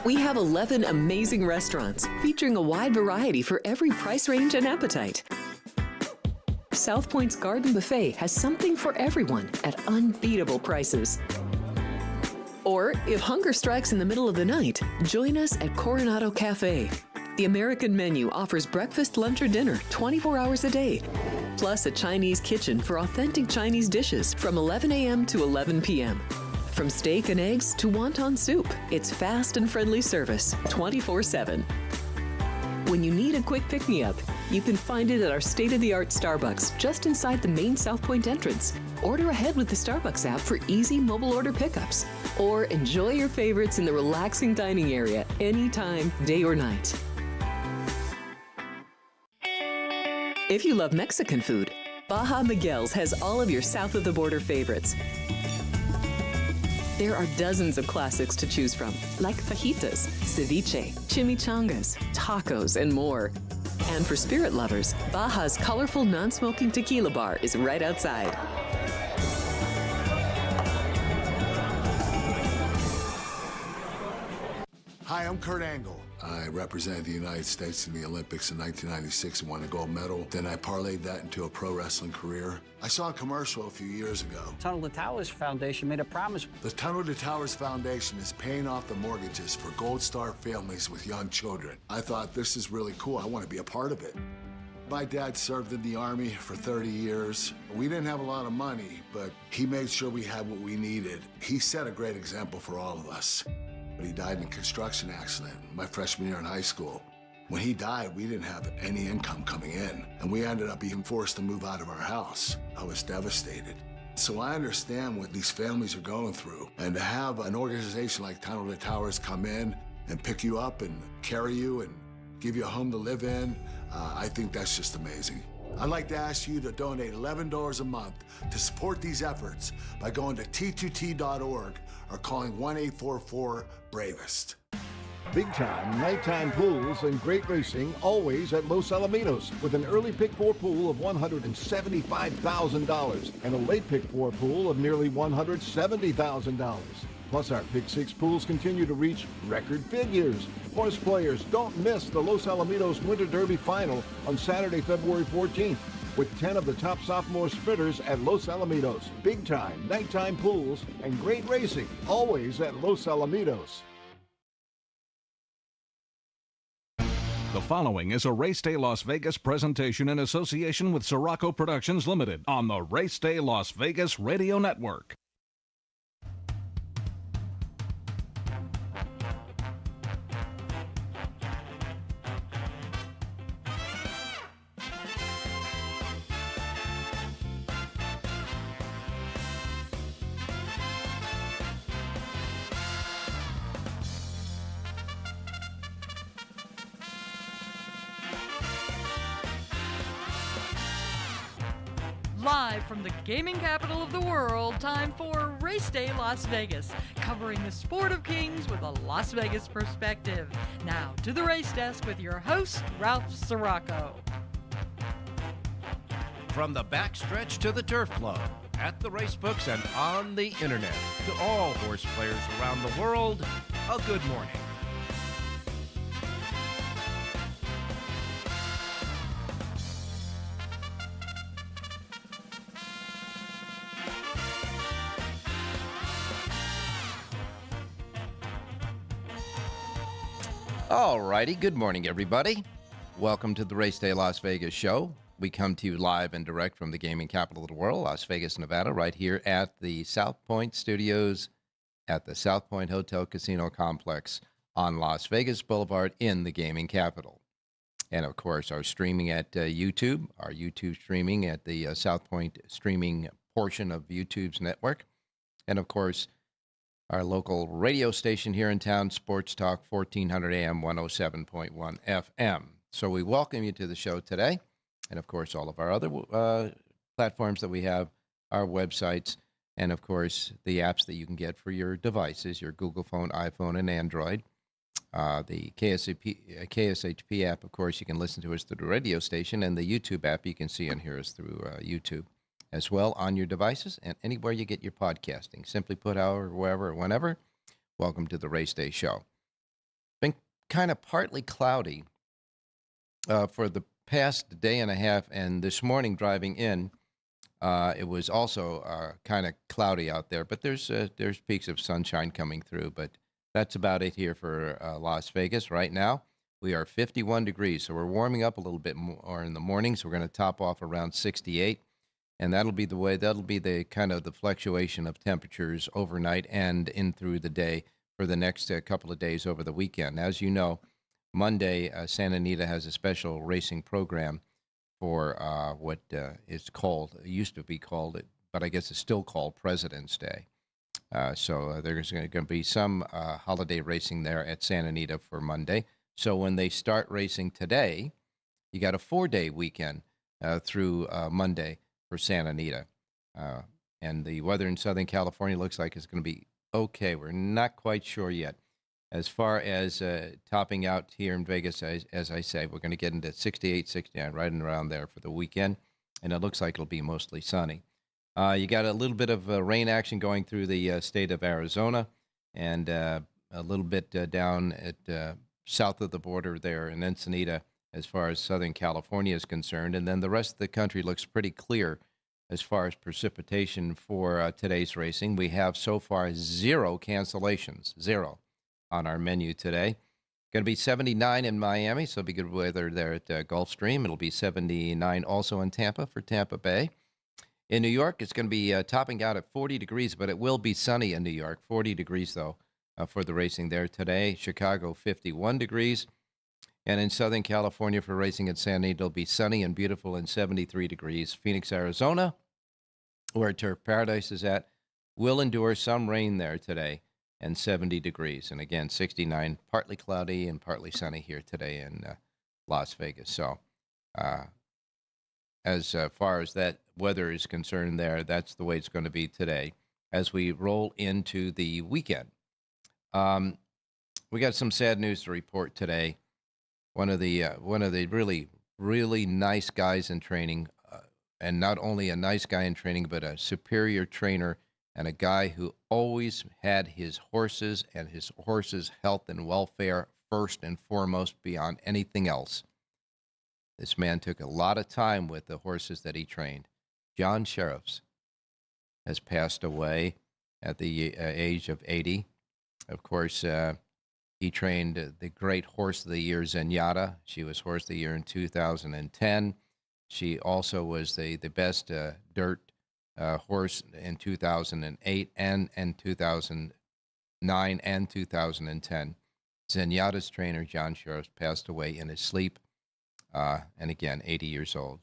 We have 11 amazing restaurants featuring a wide variety for every price range and appetite. South Point's Garden Buffet has something for everyone at unbeatable prices. Or, if hunger strikes in the middle of the night, join us at Coronado Cafe. The American menu offers breakfast, lunch, or dinner 24 hours a day, plus a Chinese kitchen for authentic Chinese dishes from 11 a.m. to 11 p.m. From steak and eggs to wonton soup, it's fast and friendly service 24/7. When you need a quick pick-me-up, you can find it at our state-of-the-art Starbucks just inside the main South Point entrance. Order ahead with the Starbucks app for easy mobile order pickups. Or enjoy your favorites in the relaxing dining area anytime, day or night. If you love Mexican food, Baja Miguel's has all of your south-of-the-border favorites. There are dozens of classics to choose from, like fajitas, ceviche, chimichangas, tacos, and more. And for spirit lovers, Baja's colorful non-smoking tequila bar is right outside. Hi, I'm Kurt Angle. I represented the United States in the Olympics in 1996 and won a gold medal. Then I parlayed that into a pro wrestling career. I saw a commercial a few years ago. Tunnel to Towers Foundation made a promise. The Tunnel to Towers Foundation is paying off the mortgages for Gold Star families with young children. I thought, this is really cool. I want to be a part of it. My dad served in the Army for 30 years. We didn't have a lot of money, but he made sure we had what we needed. He set a great example for all of us. But he died in a construction accident my freshman year in high school. When he died, we didn't have any income coming in, and we ended up being forced to move out of our house. I was devastated. So I understand what these families are going through, and to have an organization like Tunnel to Towers come in and pick you up and carry you and give you a home to live in, I think that's just amazing. I'd like to ask you to donate $11 a month to support these efforts by going to t2t.org or calling 1-844-BRAVEST. Big time nighttime pools and great racing always at Los Alamitos with an early pick four pool of $175,000 and a late pick four pool of nearly $170,000. Plus, our Pick Six pools continue to reach record figures. Horse players, don't miss the Los Alamitos Winter Derby Final on Saturday, February 14th, with 10 of the top sophomore sprinters at Los Alamitos. Big time nighttime pools and great racing, always at Los Alamitos. The following is a Race Day Las Vegas presentation in association with Siraco Productions Limited on the Race Day Las Vegas Radio Network. Live from the gaming capital of the world, time for Race Day Las Vegas, covering the sport of kings with a Las Vegas perspective. Now to the race desk with your host, Ralph Siraco. From the backstretch to the turf club, at the race books and on the internet, to all horse players around the world, a good morning. All righty, good morning, everybody. Welcome to the Race Day Las Vegas show. We come to you live and direct from the gaming capital of the world, Las Vegas, Nevada, right here at the South Point Studios at the South Point Hotel Casino Complex on Las Vegas Boulevard in the gaming capital. And, of course, our streaming at YouTube, our YouTube streaming at the South Point streaming portion of YouTube's network. And, of course, our local radio station here in town, Sports Talk 1400 AM 107.1 FM. So we welcome you to the show today. And, of course, all of our other platforms that we have, our websites, and, of course, the apps that you can get for your devices, your Google phone, iPhone, and Android. The KSHP app, of course, you can listen to us through the radio station, and the YouTube app, you can see and hear us through YouTube as well on your devices and anywhere you get your podcasting. Simply put, however, wherever, or whenever, welcome to the Race Day Show. kind of partly cloudy for the past day and a half, and this morning driving in, it was also kind of cloudy out there, but there's peaks of sunshine coming through. But that's about it here for Las Vegas right now. We are 51 degrees, so we're warming up a little bit more in the mornings. We're going to top off around 68, and that'll be the kind of the fluctuation of temperatures overnight and in through the day for the next couple of days over the weekend. As you know, Monday, Santa Anita has a special racing program for what is called, used to be called, but I guess it's still called President's Day. So there's going to be some holiday racing there at Santa Anita for Monday. So when they start racing today, you got a 4-day weekend through Monday for Santa Anita. And the weather in Southern California looks like it's going to be okay. We're not quite sure yet. As far as topping out here in Vegas, as I say, we're going to get into 68, 69, right and around there for the weekend. And it looks like it'll be mostly sunny. You got a little bit of rain action going through the state of Arizona and a little bit down at south of the border there in Ensenada as far as Southern California is concerned. And then the rest of the country looks pretty clear as far as precipitation for today's racing. We have so far 0 cancellations, 0 on our menu today. Going to be 79 in Miami, so it'll be good weather there at Gulfstream. It'll be 79 also in Tampa for Tampa Bay. In New York, it's going to be topping out at 40 degrees, but it will be sunny in New York. 40 degrees, though, for the racing there today. Chicago, 51 degrees. And in Southern California for racing at San Diego, it'll be sunny and beautiful and 73 degrees. Phoenix, Arizona, where Turf Paradise is at, will endure some rain there today and 70 degrees. And again, 69, partly cloudy and partly sunny here today in Las Vegas. So as far as that weather is concerned there, that's the way it's going to be today as we roll into the weekend. We got some sad news to report today. One of the really, really nice guys in training, and not only a nice guy in training, but a superior trainer and a guy who always had his horses and his horses' health and welfare first and foremost beyond anything else. This man took a lot of time with the horses that he trained. Jon Sheriffs has passed away at the age of 80. Of course, he trained the great horse of the year, Zenyatta. She was horse of the year in 2010. She also was the best dirt horse in 2008 and 2009 and 2010. Zenyatta's trainer, Jon Sheriffs, passed away in his sleep, and again, 80 years old.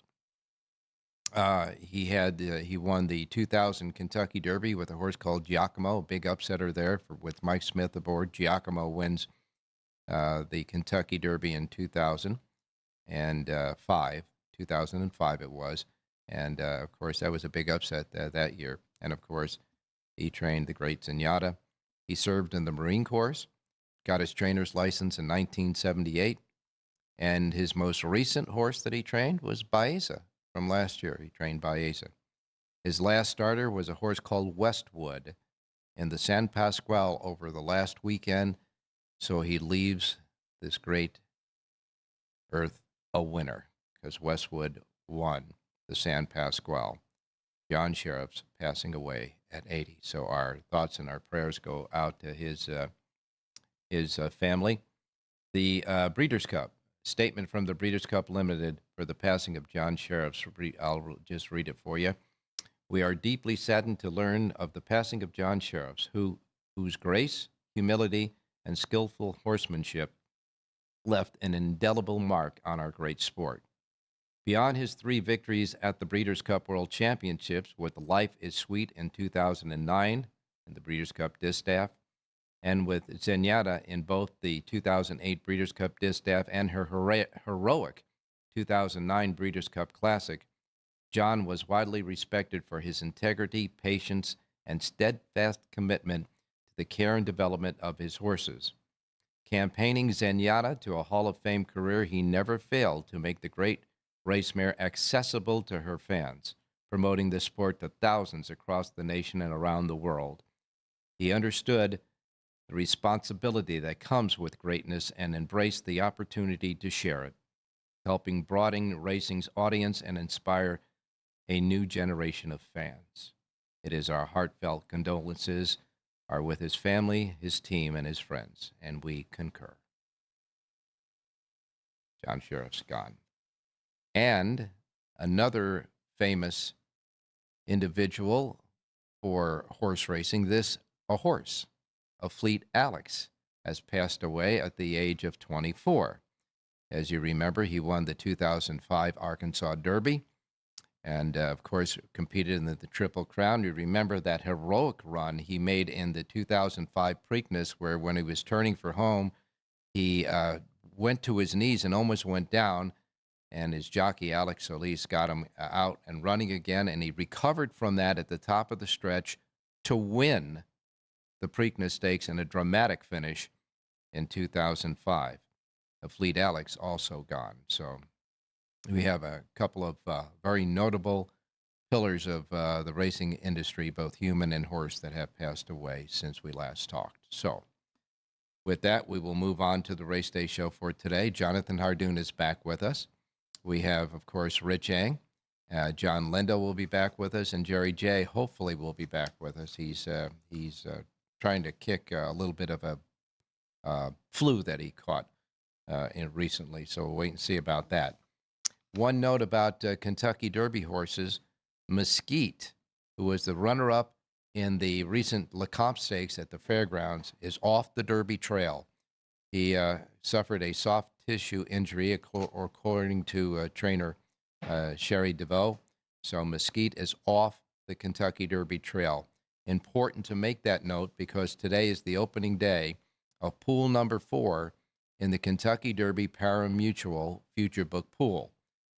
He won the 2000 Kentucky Derby with a horse called Giacomo, a big upsetter there with Mike Smith aboard. Giacomo wins the Kentucky Derby in 2005. 2005 it was. And, of course, that was a big upset that year. And, of course, he trained the great Zenyatta. He served in the Marine Corps, got his trainer's license in 1978. And his most recent horse that he trained was Baeza from last year. He trained Baeza. His last starter was a horse called Westwood in the San Pasqual over the last weekend. So he leaves this great earth a winner because Westwood won the San Pasqual. Jon Sheriffs passing away at 80. So our thoughts and our prayers go out to his family. The Breeders' Cup. Statement from the Breeders' Cup Limited for the passing of Jon Sheriffs. I'll just read it for you. We are deeply saddened to learn of the passing of Jon Sheriffs, whose grace, humility, and skillful horsemanship left an indelible mark on our great sport. Beyond his 3 victories at the Breeders' Cup World Championships with Life is Sweet in 2009 in the Breeders' Cup Distaff, and with Zenyatta in both the 2008 Breeders' Cup Distaff and her heroic 2009 Breeders' Cup Classic, Jon was widely respected for his integrity, patience, and steadfast commitment to the care and development of his horses. Campaigning Zenyatta to a Hall of Fame career, he never failed to make the great race mare accessible to her fans, promoting the sport to thousands across the nation and around the world. He understood the responsibility that comes with greatness and embrace the opportunity to share it, helping broaden racing's audience and inspire a new generation of fans. It is our heartfelt condolences are with his family, his team, and his friends, and we concur. John Sheriff's gone. And another famous individual for horse racing, a horse, a Fleet Alex, has passed away at the age of 24. As you remember, he won the 2005 Arkansas Derby and, of course, competed in the Triple Crown. You remember that heroic run he made in the 2005 Preakness, where when he was turning for home, he went to his knees and almost went down, and his jockey, Alex Solis, got him out and running again, and he recovered from that at the top of the stretch to win the Preakness Stakes in a dramatic finish in 2005. The Fleet Alex also gone. So we have a couple of very notable pillars of the racing industry, both human and horse, that have passed away since we last talked. So with that, we will move on to the Race Day show for today. Jonathan Hardoon is back with us. We have, of course, Rich Eng. Jon Lindo will be back with us, and Jerry J. hopefully will be back with us. He's trying to kick a little bit of a flu that he caught recently, so we'll wait and see about that. One note about Kentucky Derby horses, Mesquite, who was the runner-up in the recent Lecomte Stakes at the fairgrounds, is off the Derby trail. He suffered a soft tissue injury, according to trainer Sherry DeVoe. So Mesquite is off the Kentucky Derby trail. Important to make that note because today is the opening day of pool number 4 in the Kentucky Derby Pari-Mutuel Future Book Pool.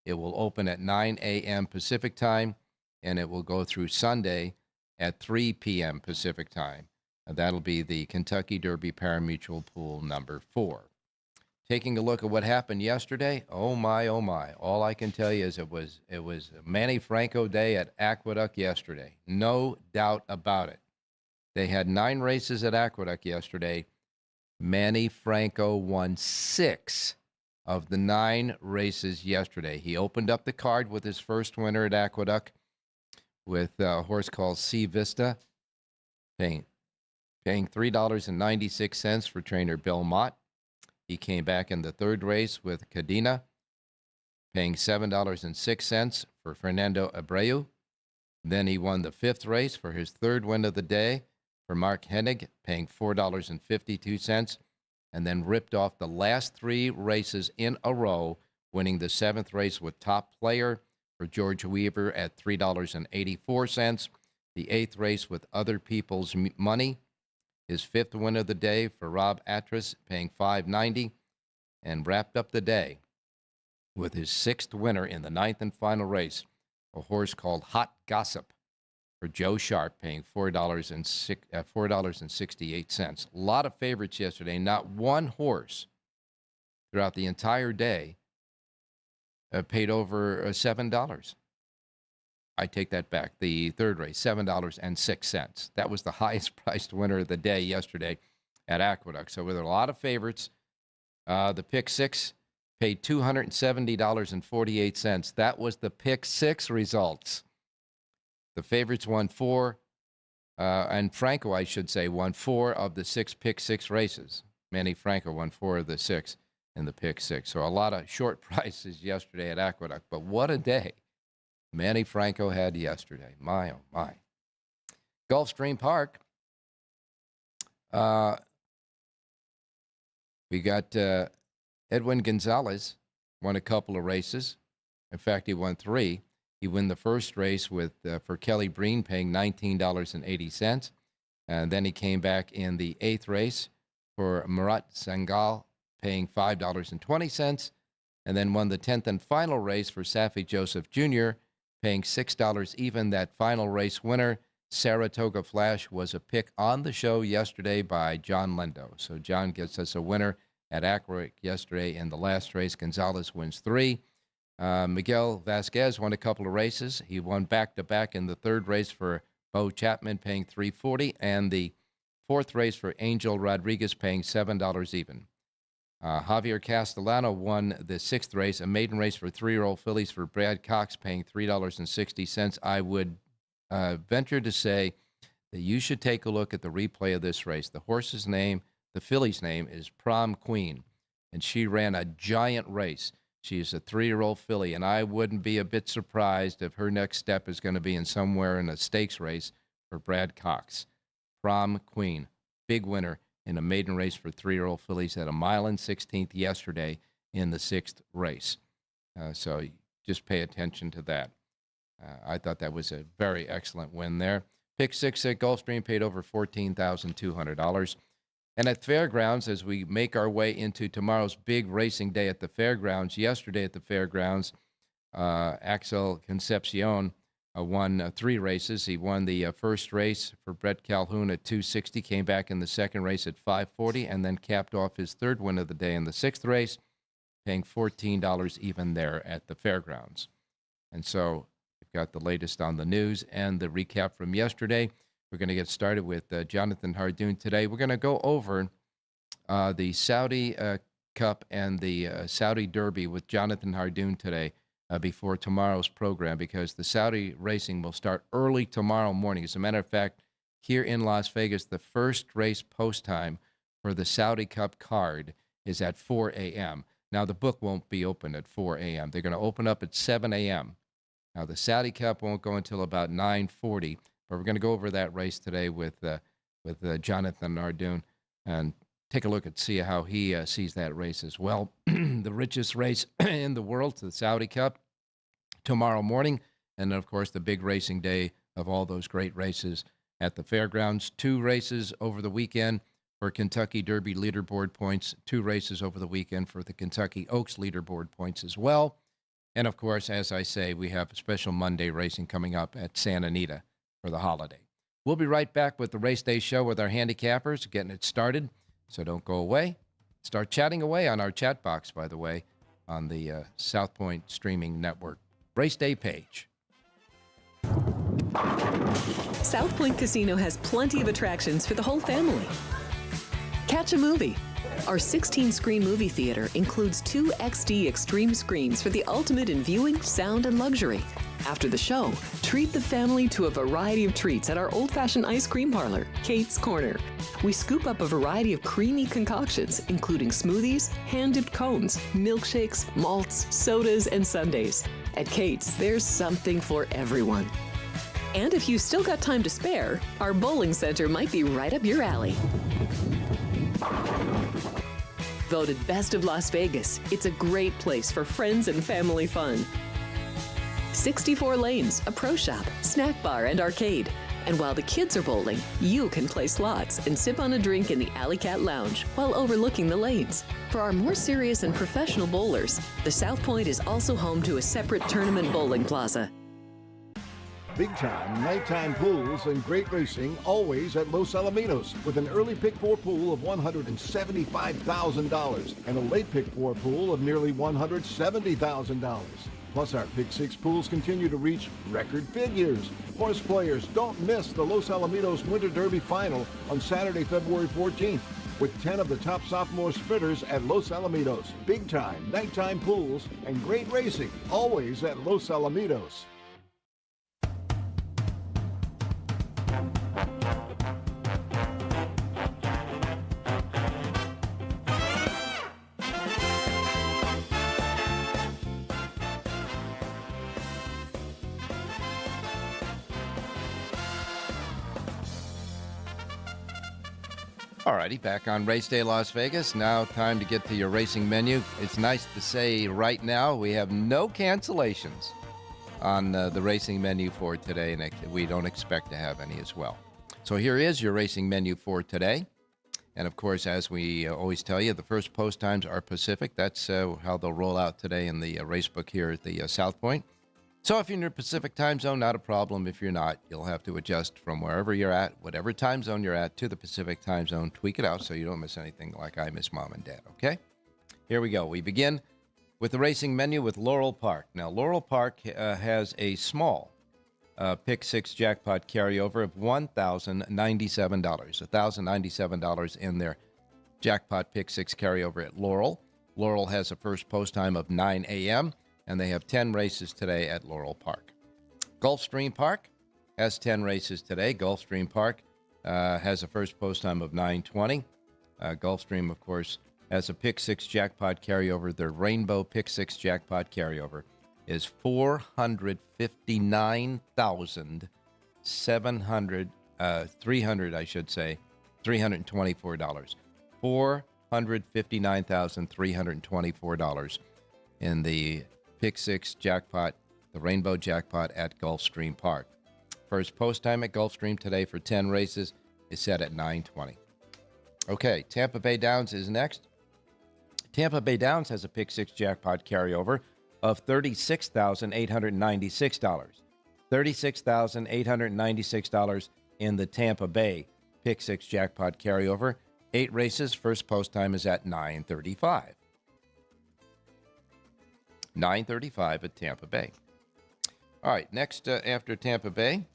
It will open at 9 a.m. Pacific time, and it will go through Sunday at 3 p.m. Pacific time. That'll be the Kentucky Derby Pari-Mutuel Pool number 4. Taking a look at what happened yesterday, oh my, oh my. All I can tell you is it was Manny Franco Day at Aqueduct yesterday. No doubt about it. They had 9 races at Aqueduct yesterday. Manny Franco won 6 of the 9 races yesterday. He opened up the card with his first winner at Aqueduct with a horse called Sea Vista, paying $3.96 for trainer Bill Mott. He came back in the third race with Cadena, paying $7.06 for Fernando Abreu. Then he won the 5th race for his third win of the day for Mark Hennig, paying $4.52, and then ripped off the last 3 races in a row, winning the 7th race with Top Player for George Weaver at $3.84, the 8th race with Other People's Money, his 5th win of the day for Rob Atras, paying $5.90, and wrapped up the day with his 6th winner in the 9th and final race, a horse called Hot Gossip for Joe Sharp, paying $4.68. A lot of favorites yesterday. Not one horse throughout the entire day paid over $7. I take that back. The third race, $7.06. That was the highest priced winner of the day yesterday at Aqueduct. So with a lot of favorites, the pick 6 paid $270.48. That was the pick 6 results. The favorites won 4, and Franco, I should say, won 4 of the 6 pick 6 races. Manny Franco won 4 of the 6 in the pick 6. So a lot of short prices yesterday at Aqueduct. But what a day Manny Franco had yesterday. My, oh, my. Gulfstream Park. We got Edwin Gonzalez won a couple of races. In fact, he won 3. He won the first race for Kelly Breen, paying $19.80. And then he came back in the 8th race for Murat Sangal, paying $5.20. And then won the 10th and final race for Safi Joseph Jr., paying $6 even. That final race winner, Saratoga Flash, was a pick on the show yesterday by Jon Lindo. So John gets us a winner at Aqueduct yesterday in the last race. Gonzalez wins 3. Miguel Vasquez won a couple of races. He won back-to-back in the third race for Bo Chapman, paying $3.40. And the Fourth race for Angel Rodriguez, paying $7 even. Javier Castellano won the sixth race, a maiden race for 3-year-old fillies for Brad Cox, paying $3.60. I would venture to say that you should take a look at the replay of this race. The horse's name, the filly's name, is Prom Queen, and she ran a giant race. She is a 3-year-old filly, and I wouldn't be a bit surprised if her next step is going to be in somewhere in a stakes race for Brad Cox. Prom Queen, big winner in a maiden race for 3-year-old fillies at 1 mile and 16th yesterday in the sixth race. So just pay attention to that. I thought that was a very excellent win there. Pick 6 at Gulfstream paid over $14,200. And at Fairgrounds, as we make our way into tomorrow's big racing day at the Fairgrounds, yesterday at the Fairgrounds, Axel Concepcion won 3 races. He won the first race for Brett Calhoun at 260, came back in the second race at 540, and then capped off his third win of the day in the sixth race, paying $14 even there at the Fairgrounds. And so we've got the latest on the news and the recap from yesterday. We're going to get started with Jonathan Hardoon today. We're going to go over the Saudi Cup and the Saudi Derby with Jonathan Hardoon today before tomorrow's program, because the Saudi racing will start early tomorrow morning. As a matter of fact, here in Las Vegas, the first race post time for the Saudi Cup card is at 4 a.m. Now, the book won't be open at 4 a.m. They're going to open up at 7 a.m. Now, the Saudi Cup won't go until about 9:40. But we're going to go over that race today with Jonathan Hardoon and take a look and see how he sees that race as well. The richest race in the world, the Saudi Cup, tomorrow morning. And then, of course, the big racing day of all those great races at the Fairgrounds. 2 races over the weekend for Kentucky Derby leaderboard points. 2 races over the weekend for the Kentucky Oaks leaderboard points as well. And, of course, as I say, we have special Monday racing coming up at Santa Anita for the holiday. We'll be right back with the Race Day Show with our handicappers, getting it started. So don't go away. Start chatting away on our chat box, by the way, on the South Point Streaming Network Race Day page. South Point Casino has plenty of attractions for the whole family. Catch a movie. Our 16-screen movie theater includes 2 XD Extreme screens for the ultimate in viewing, sound, and luxury. After the show, treat the family to a variety of treats at our old-fashioned ice cream parlor, Kate's Corner. We scoop up a variety of creamy concoctions, including smoothies, hand-dipped cones, milkshakes, malts, sodas, and sundaes. At Kate's, there's something for everyone. And if you've still got time to spare, our bowling center might be right up your alley. Voted Best of Las Vegas, it's a great place for friends and family fun. 64 lanes, a pro shop, snack bar, and arcade. And while the kids are bowling, you can play slots and sip on a drink in the Alley Cat Lounge while overlooking the lanes. For our more serious and professional bowlers, the South Point is also home to a separate tournament bowling plaza. Big time nighttime pools and great racing always at Los Alamitos, with an early pick 4 pool of $175,000 and a late pick 4 pool of nearly $170,000. Plus, our Pick 6 pools continue to reach record figures. Horse players, don't miss the Los Alamitos Winter Derby Final on Saturday, February 14th, with 10 of the top sophomore sprinters at Los Alamitos. Big time nighttime pools and great racing always at Los Alamitos. Alrighty, back on Race Day Las Vegas. Now time to get to your racing menu. It's nice to say right now we have no cancellations on the racing menu for today, and we don't expect to have any as well. So here is your racing menu for today. And of course, as we always tell you, the first post times are Pacific. That's how they'll roll out today in the race book here at the South Point. So if you're in your Pacific time zone, not a problem. If you're not, you'll have to adjust from wherever you're at, whatever time zone you're at, to the Pacific time zone. Tweak it out so you don't miss anything like I miss Mom and Dad, okay? Here we go. We begin with the racing menu with Laurel Park. Now, Laurel Park has a small pick six jackpot carryover of $1,097. $1,097 in their jackpot pick six carryover at Laurel. Laurel has a first post time of 9 a.m., and they have 10 races today at Laurel Park. Gulfstream Park has 10 races today. Gulfstream Park has a first post time of 9:20. Gulfstream, of course, has a pick six jackpot carryover. Their Rainbow pick six jackpot carryover is $324. $459,324 in the pick six jackpot, the Rainbow jackpot at Gulfstream Park. First post time at Gulfstream today for 10 races is set at 9:20. Okay, Tampa Bay Downs is next. Tampa Bay Downs has a pick six jackpot carryover of $36,896. $36,896 in the Tampa Bay pick six jackpot carryover. 8 races. First post time is at 9:35. 9:35 at Tampa Bay. All right, next after Tampa Bay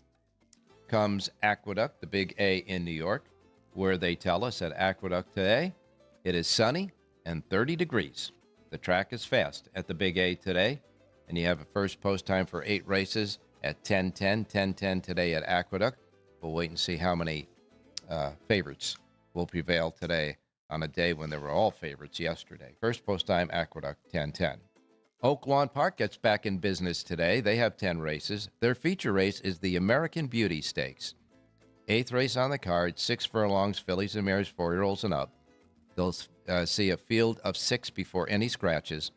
comes Aqueduct, the big A in New York, where they tell us at Aqueduct today it is sunny and 30 degrees. The track is fast at the big A today, and you have a first post time for 8 races at 10:10 today at Aqueduct. We'll wait and see how many favorites will prevail today on a day when there were all favorites yesterday. First post time, Aqueduct, 10:10. Oak Lawn Park gets back in business today. They have 10 races. Their feature race is the American Beauty Stakes. 8th race on the card, 6 furlongs, fillies and mares, 4-year-olds and up. They'll see a field of 6 before any scratches.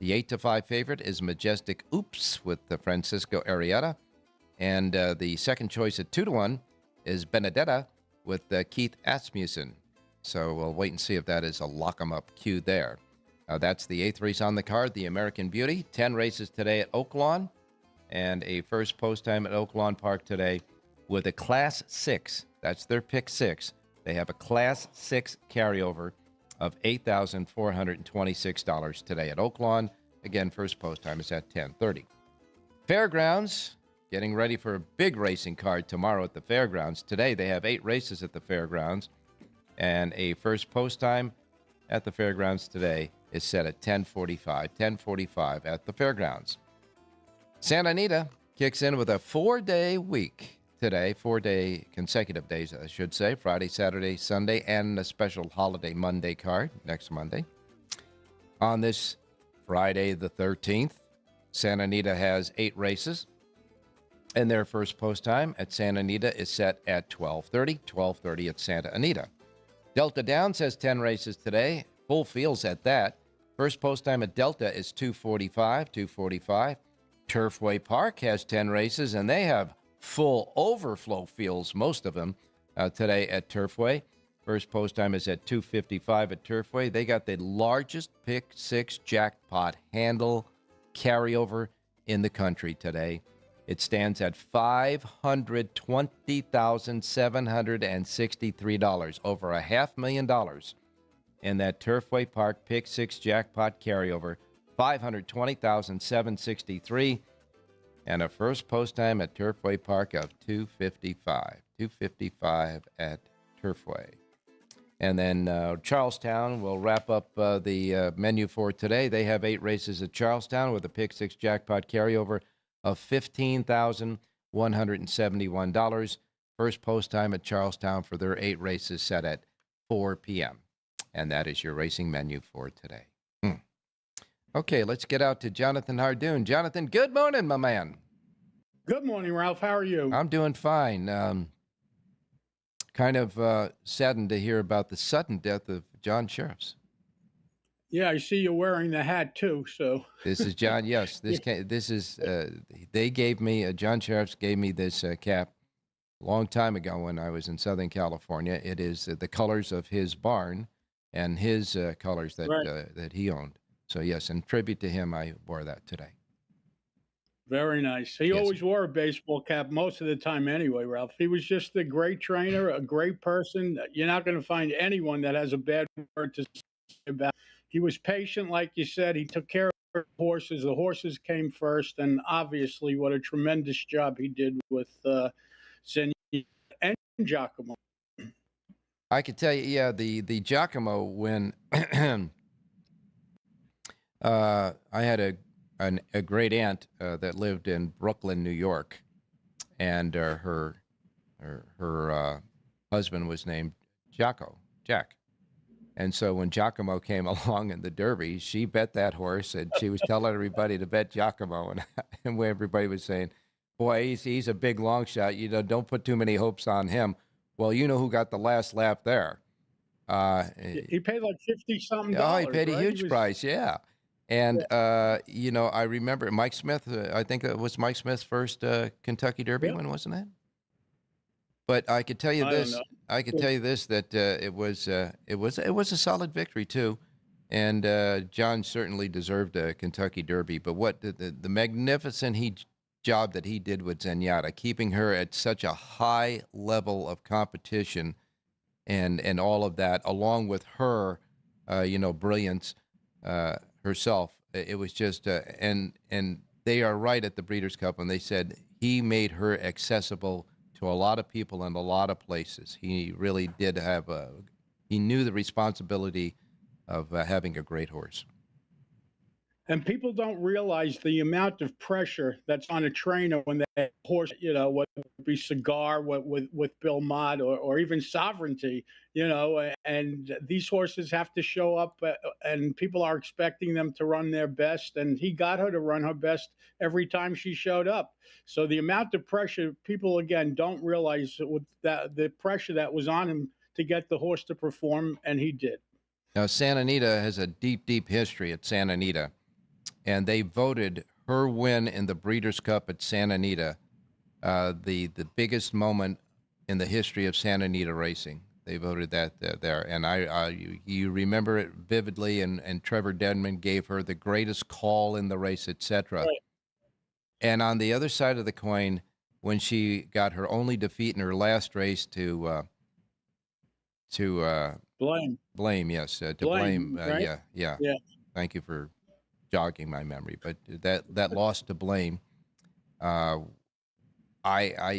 The 8-5 favorite is Majestic Oops with the Francisco Arrieta. And the second choice at 2-1 is Benedetta with Keith Asmussen. So we'll wait and see if that is a lock-em-up cue there. That's the 8th race on the card, the American Beauty. 10 races today at Oak Lawn, and a first post time at Oak Lawn Park today with a Class 6. That's their pick 6. They have a Class 6 carryover of $8,426 today at Oak Lawn. Again, first post time is at 10:30. Fairgrounds, getting ready for a big racing card tomorrow at the Fairgrounds. Today they have 8 races at the Fairgrounds, and a first post time at the Fairgrounds today is set at 10:45. 10:45 at the Fairgrounds. Santa Anita kicks in with a 4-day week today, 4-day consecutive days, I should say, Friday, Saturday, Sunday, and a special holiday Monday card next Monday. On this Friday the 13th, Santa Anita has 8 races, and their first post time at Santa Anita is set at 12:30. 12:30 at Santa Anita. Delta Downs has 10 races today, full fields at that. First post time at Delta is 2:45. 2:45. Turfway Park has 10 races, and they have full overflow fields, most of them, today at Turfway. First post time is at 2:55 at Turfway. They got the largest pick 6 jackpot handle carryover in the country today. It stands at $520,763, over $500,000 in that Turfway Park pick 6 jackpot carryover. $520,763, and a first post time at Turfway Park of 2:55. 2:55 at Turfway. And then Charlestown will wrap up the menu for today. They have 8 races at Charlestown with a pick 6 jackpot carryover of $15,171. First post time at Charlestown for their 8 races set at 4 p.m. And that is your racing menu for today. Okay, let's get out to Jonathan Hardoon. Jonathan, good morning, my man. Good morning, Ralph. How are you? I'm doing fine. Kind of saddened to hear about the sudden death of John Sheriffs. Yeah, I see you're wearing the hat too. So this is John. Yes, this is. They gave me John Sheriffs gave me this cap a long time ago when I was in Southern California. It is the colors of his barn and his colors that that he owned. So yes, in tribute to him, I wore that today. Very nice. He always wore a baseball cap most of the time anyway, Ralph. He was just a great trainer, a great person. You're not going to find anyone that has a bad word to say about. He was patient, like you said. He took care of the horses. The horses came first, and obviously what a tremendous job he did with Zen and Giacomo. I could tell you, yeah, the Giacomo when I had a great aunt that lived in Brooklyn, New York, and her husband was named Jack. And so when Giacomo came along in the Derby, she bet that horse, and she was telling everybody to bet Giacomo, and where everybody was saying, "Boy, he's a big long shot. You know, don't put too many hopes on him." Well, you know who got the last lap there? He paid like $50-something. Oh, he paid a right? huge price, yeah. And you know, I remember Mike Smith. I think it was Mike Smith's first Kentucky Derby win, wasn't it? But I could tell you this. I could tell you this that it was a solid victory too, and John certainly deserved a Kentucky Derby. But what the magnificent job that he did with Zenyatta, keeping her at such a high level of competition, and all of that, along with her, you know, brilliance herself. It was just and they are right at the Breeders' Cup when they said he made her accessible to a lot of people in a lot of places. He really did have he knew the responsibility of having a great horse. And people don't realize the amount of pressure that's on a trainer when that horse, you know, whether it be Cigar with Bill Mott or even Sovereignty, you know, and these horses have to show up and people are expecting them to run their best. And he got her to run her best every time she showed up. So the amount of pressure, people, again, don't realize with the pressure that was on him to get the horse to perform, and he did. Now, Santa Anita has a deep, deep history at Santa Anita. And they voted her win in the Breeders' Cup at Santa Anita the biggest moment in the history of Santa Anita racing. They voted that there, and you remember it vividly. And Trevor Denman gave her the greatest call in the race, etc. Right. And on the other side of the coin, when she got her only defeat in her last race to blame, yes, to blame, right? yeah. Thank you for jogging my memory, but that loss to blame, I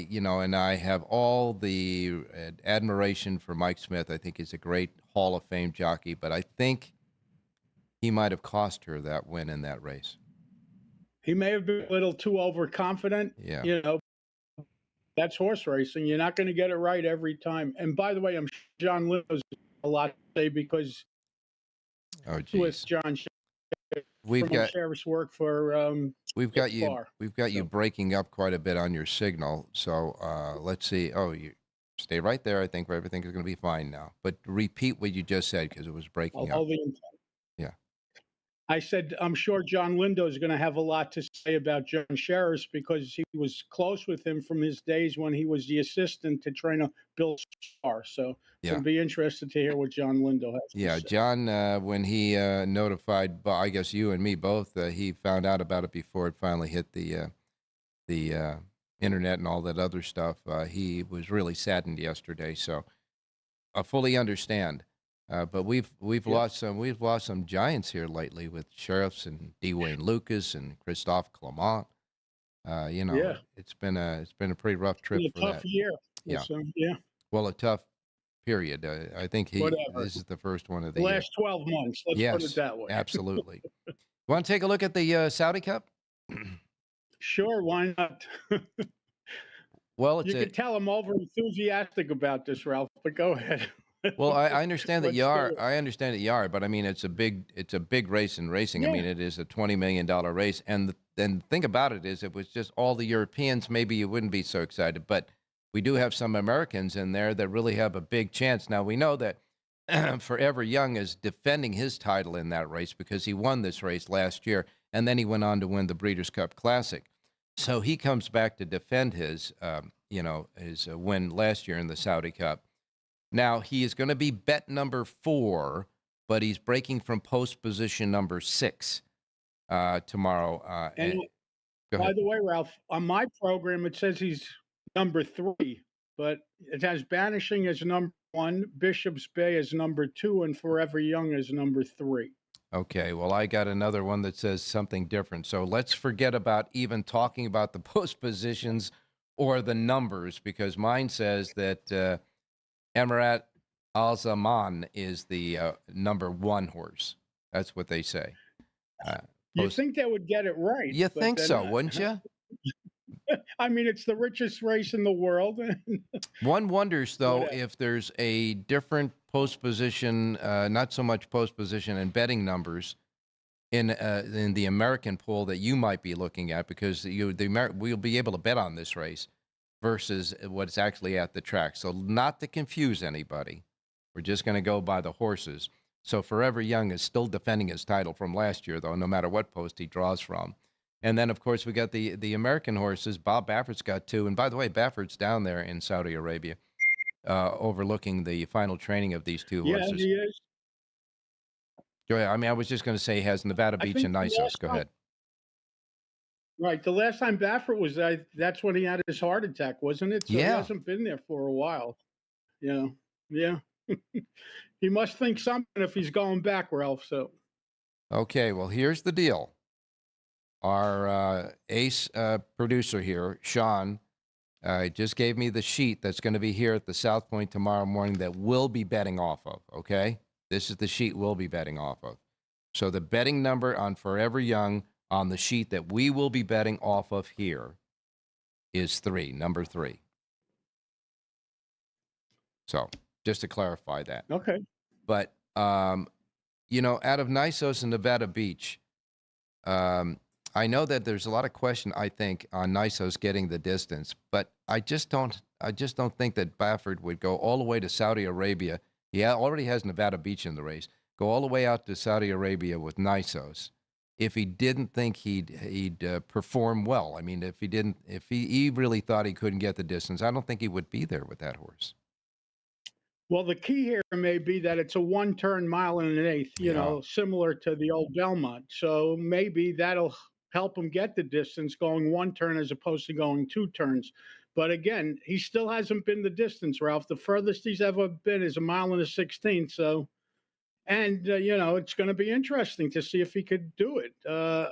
you know, and I have all the admiration for Mike Smith. I think he's a great Hall of Fame jockey, but I think he might have cost her that win in that race. He may have been a little too overconfident. Yeah, you know, that's horse racing. You're not going to get it right every time. And by the way, I'm sure Jon Lindo's a lot to say because with John. We've got sheriff's work for we've got you breaking up quite a bit on your signal. So let's see. Oh, you stay right there. I think everything is going to be fine now. But repeat what you just said because it was breaking up. Yeah. I said I'm sure Jon Lindo is going to have a lot to say about John Sheriffs because he was close with him from his days when he was the assistant to trainer Bill Starr. So I'd be interested to hear what Jon Lindo has to say. John, when he notified, I guess you and me both, he found out about it before it finally hit the internet and all that other stuff. He was really saddened yesterday. So I fully understand. But we've lost some giants here lately with Sheriffs and D. Wayne Lucas and Christophe Clement. You know, it's been a pretty rough trip. It's been a tough year. Yeah. So, Well, a tough period. I think this is the first one of the last 12 months. Let's put it that way. Absolutely. You want to take a look at the Saudi Cup? Sure, why not? Well, you can tell I'm over enthusiastic about this, Ralph. But go ahead. Well, I understand that you are. I understand that you are, but I mean, it's a big race in racing. Yeah. I mean, it is a $20 million race, and the thing about it is, it was just all the Europeans. Maybe you wouldn't be so excited, but we do have some Americans in there that really have a big chance. Now we know that Forever Young is defending his title in that race because he won this race last year, and then he went on to win the Breeders' Cup Classic. So he comes back to defend his win last year in the Saudi Cup. Now, he is going to be bet number 4, but he's breaking from post position number 6 tomorrow. And by the way, Ralph, on my program, it says he's number 3, but it has Banishing as number 1, Bishop's Bay as number 2, and Forever Young as number 3. Okay, well, I got another one that says something different. So let's forget about even talking about the post positions or the numbers, because mine says that Emirat Al-Zaman is the number 1 horse. That's what they say. You think they would get it right? You but think they're so, not. wouldn't you? I mean, it's the richest race in the world. One wonders, though, Whatever. if there's a different post position, not so much post position and betting numbers in the American pool that you might be looking at, because we'll be able to bet on this race versus what's actually at the track. So not to confuse anybody, we're just going to go by the horses. So Forever Young is still defending his title from last year, though, no matter what post he draws from. And then, of course, we got the American horses. Bob Baffert's got 2. And by the way, Baffert's down there in Saudi Arabia, overlooking the final training of these 2 horses. Yeah, he is. Go ahead. I mean, I was just going to say he has Nevada Beach and Nisos. Go ahead. Right. The last time Baffert was there, that's when he had his heart attack, wasn't it? So Yeah. He hasn't been there for a while. Yeah. He must think something if he's going back, Ralph. So. Okay, well, here's the deal. Our ace producer here, Sean, just gave me the sheet that's going to be here at the South Point tomorrow morning that we'll be betting off of, okay? This is the sheet we'll be betting off of. So the betting number on Forever Young on the sheet that we will be betting off of here is 3, number 3. So just to clarify that. Okay. But, you know, out of Nisos and Nevada Beach, I know that there's a lot of question, I think, on Nisos getting the distance, but I just don't think that Baffert would go all the way to Saudi Arabia. He already has Nevada Beach in the race. Go all the way out to Saudi Arabia with Nisos if he didn't think he'd perform well. I mean, if he really thought he couldn't get the distance, I don't think he would be there with that horse. Well, the key here may be that it's a 1-turn mile and an eighth, you know, similar to the old Belmont. So maybe that'll help him get the distance going 1 turn as opposed to going 2 turns. But again, he still hasn't been the distance, Ralph. The furthest he's ever been is 1.16 miles. So, and, you know, it's going to be interesting to see if he could do it.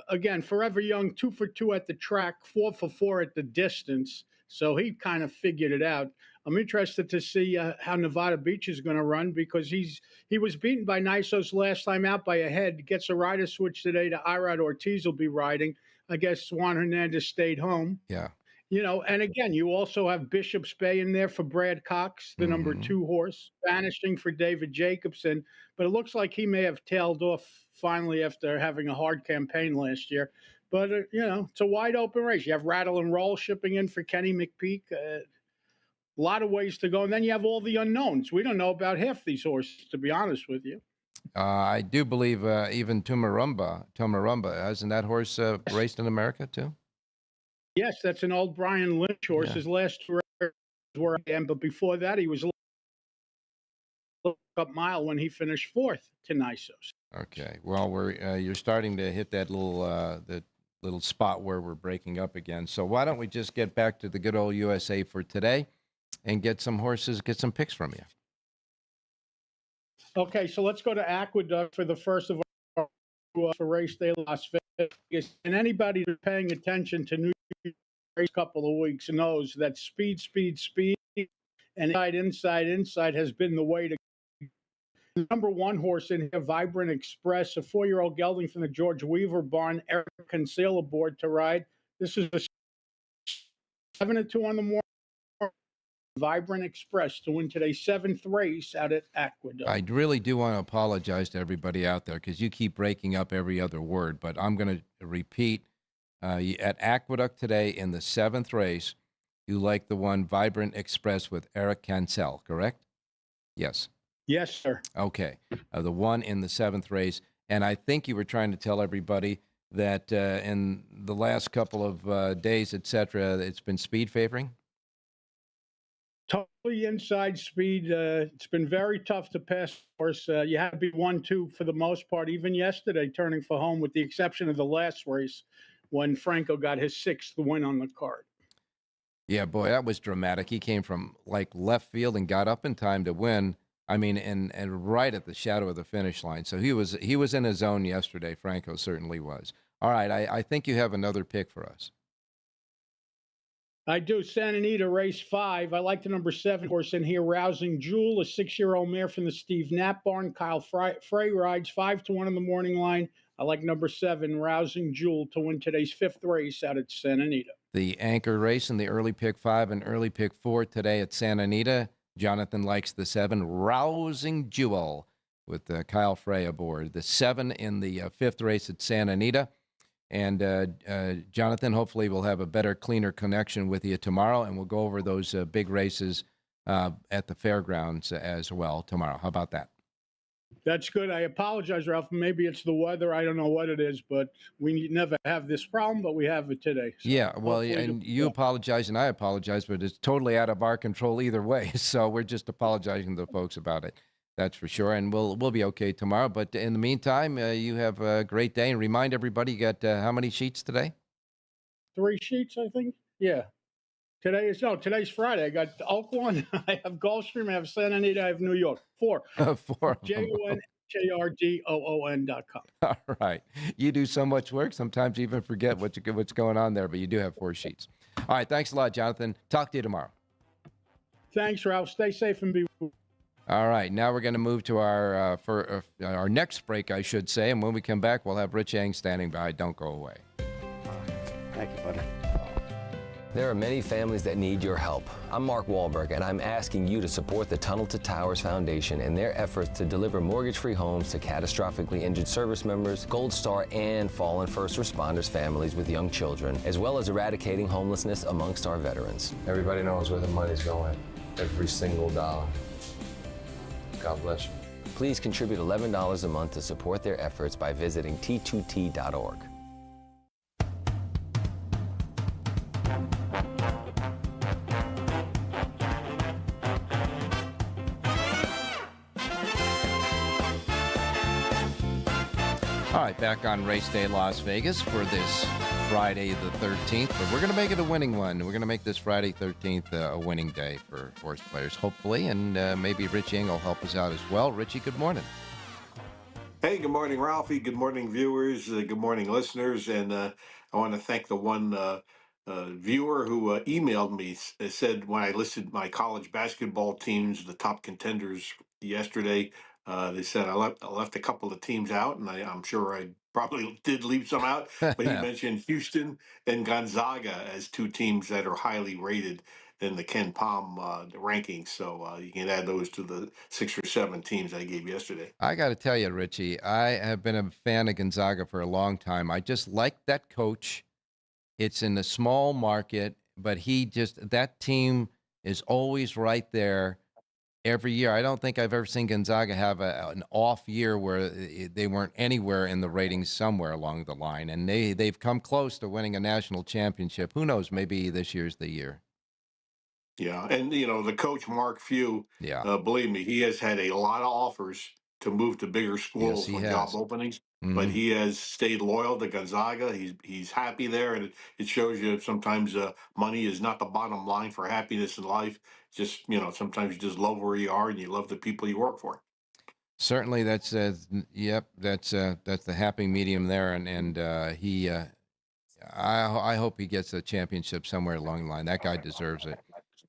Again, Forever Young, 2 for 2 at the track, 4 for 4 at the distance. So he kind of figured it out. I'm interested to see how Nevada Beach is going to run, because he was beaten by Nisos last time out by a head. Gets a rider switch today to Irad Ortiz will be riding. I guess Juan Hernandez stayed home. Yeah. You know, and again, you also have Bishop's Bay in there for Brad Cox, the number 2 horse, vanishing for David Jacobson. But it looks like he may have tailed off finally after having a hard campaign last year. But, you know, it's a wide open race. You have Rattle and Roll shipping in for Kenny McPeak. A lot of ways to go. And then you have all the unknowns. We don't know about half these horses, to be honest with you. I do believe even Tomarumba, hasn't that horse raced in America too? Yes, that's an old Brian Lynch horse. Yeah. His last race were again, but before that he was up mile when he finished 4th to Nisos. Okay, well, you're starting to hit that little spot where we're breaking up again. So why don't we just get back to the good old USA for today and get some picks from you. Okay, so let's go to Aqueduct for the first of our for race day Las Vegas. And anybody who's paying attention to New York race couple of weeks knows that speed, and inside has been the way to. The number 1 horse in here, Vibrant Express, a 4-year-old gelding from the George Weaver barn, Eric Kinsale aboard to ride. This is a 7-2 on the morning. Vibrant Express to win today's 7th race out at Aqueduct. I really do want to apologize to everybody out there because you keep breaking up every other word, but I'm going to repeat. At Aqueduct today in the 7th race, you like the one Vibrant Express with Eric Cancel, correct? Yes. Yes, sir. Okay. The one in the 7th race. And I think you were trying to tell everybody that in the last couple of days, et cetera, it's been speed favoring? Totally inside speed. It's been very tough to pass. Of course, you have to be 1-2 for the most part, even yesterday, turning for home, with the exception of the last race when Franco got his 6th win on the card. Yeah, boy, that was dramatic. He came from like left field and got up in time to win. I mean, and right at the shadow of the finish line. So he was in his zone yesterday. Franco certainly was. All right, I think you have another pick for us. I do. Santa Anita, race 5. I like the number 7 horse in here, Rousing Jewel, a 6-year-old mare from the Steve Knapp barn. Kyle Frey rides 5-1 in the morning line. I like number 7, Rousing Jewel, to win today's 5th race out at Santa Anita. The anchor race in the early pick 5 and early pick 4 today at Santa Anita. Jonathan likes the 7, Rousing Jewel, with Kyle Frey aboard. The 7 in the 5th race at Santa Anita. And Jonathan, hopefully we'll have a better, cleaner connection with you tomorrow, and we'll go over those big races at the fairgrounds as well tomorrow. How about that? That's good. I apologize, Ralph. Maybe it's the weather. I don't know what it is, but we never have this problem, but we have it today. So yeah, well, and you apologize and I apologize, but it's totally out of our control either way. So we're just apologizing to the folks about it. That's for sure, and we'll be okay tomorrow. But in the meantime, you have a great day. And remind everybody, you got how many sheets today? 3 sheets, I think. Yeah. Today's Friday. I got Oakland, I have Gulfstream, I have Santa Anita, I have New York. 4. 4. JONHARDOON.com. All right. You do so much work. Sometimes you even forget what's going on there, but you do have 4 sheets. All right. Thanks a lot, Jonathan. Talk to you tomorrow. Thanks, Ralph. Stay safe and be. All right, now we're going to move to our next break, I should say, and when we come back, we'll have Rich Eng standing by. Don't go away. Thank you, buddy. There are many families that need your help. I'm Mark Wahlberg, and I'm asking you to support the Tunnel to Towers Foundation in their efforts to deliver mortgage-free homes to catastrophically injured service members, Gold Star, and fallen first responders families with young children, as well as eradicating homelessness amongst our veterans. Everybody knows where the money's going. Every single dollar. God bless you. Please contribute $11 a month to support their efforts by visiting t2t.org. All right, back on Race Day Las Vegas for this Friday the 13th, but we're going to make it a winning one. We're going to make this Friday 13th a winning day for horse players, hopefully, and maybe Rich Eng will help us out as well. Richie, good morning. Hey, good morning, Ralphie. Good morning, viewers. Good morning, listeners. And I want to thank the one viewer who emailed me, said when I listed my college basketball teams, the top contenders yesterday, they said I left a couple of teams out, and I'm sure I probably did leave some out, but he mentioned Houston and Gonzaga as 2 teams that are highly rated in the Ken Palm rankings. So you can add those to the 6 or 7 teams I gave yesterday. I got to tell you, Richie, I have been a fan of Gonzaga for a long time. I just like that coach. It's in a small market, but that team is always right there every year. I don't think I've ever seen Gonzaga have an off year where they weren't anywhere in the ratings somewhere along the line. And they've come close to winning a national championship. Who knows? Maybe this year's the year. Yeah, and the coach Mark Few, believe me, he has had a lot of offers to move to bigger schools for job openings, but he has stayed loyal to Gonzaga. He's happy there, and it shows you sometimes money is not the bottom line for happiness in life. Just sometimes you just love where you are and you love the people you work for. Certainly, that's that's the happy medium there, and he. I hope he gets a championship somewhere along the line. That guy deserves it.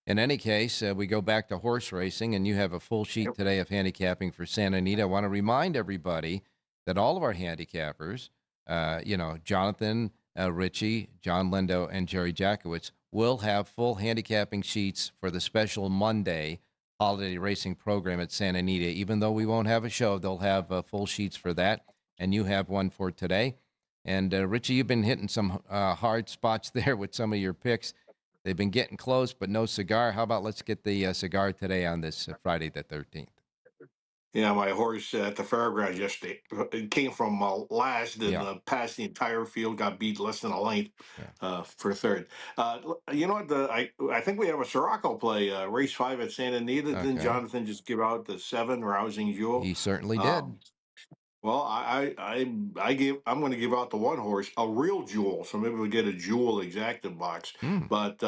In any case, we go back to horse racing, and you have a full sheet today of handicapping for Santa Anita. I want to remind everybody that all of our handicappers, Jonathan, Richie, Jon Lindo, and Jerry Jackowitz, will have full handicapping sheets for the special Monday holiday racing program at Santa Anita. Even though we won't have a show, they'll have full sheets for that, and you have one for today. And Richie, you've been hitting some hard spots there with some of your picks. They've been getting close, but no cigar. How about let's get the cigar today on this Friday the 13th? Yeah, my horse at the fairgrounds yesterday, it came from last and passed the entire field, got beat less than a length for 3rd. You know what? I think we have a Siraco play, race 5 at Santa Anita. Okay. Didn't Jonathan just give out the 7, Rousing Jewel? He certainly did. Well, I'm going to give out the 1 horse, a real jewel. So maybe we'll get a jewel exacted box. But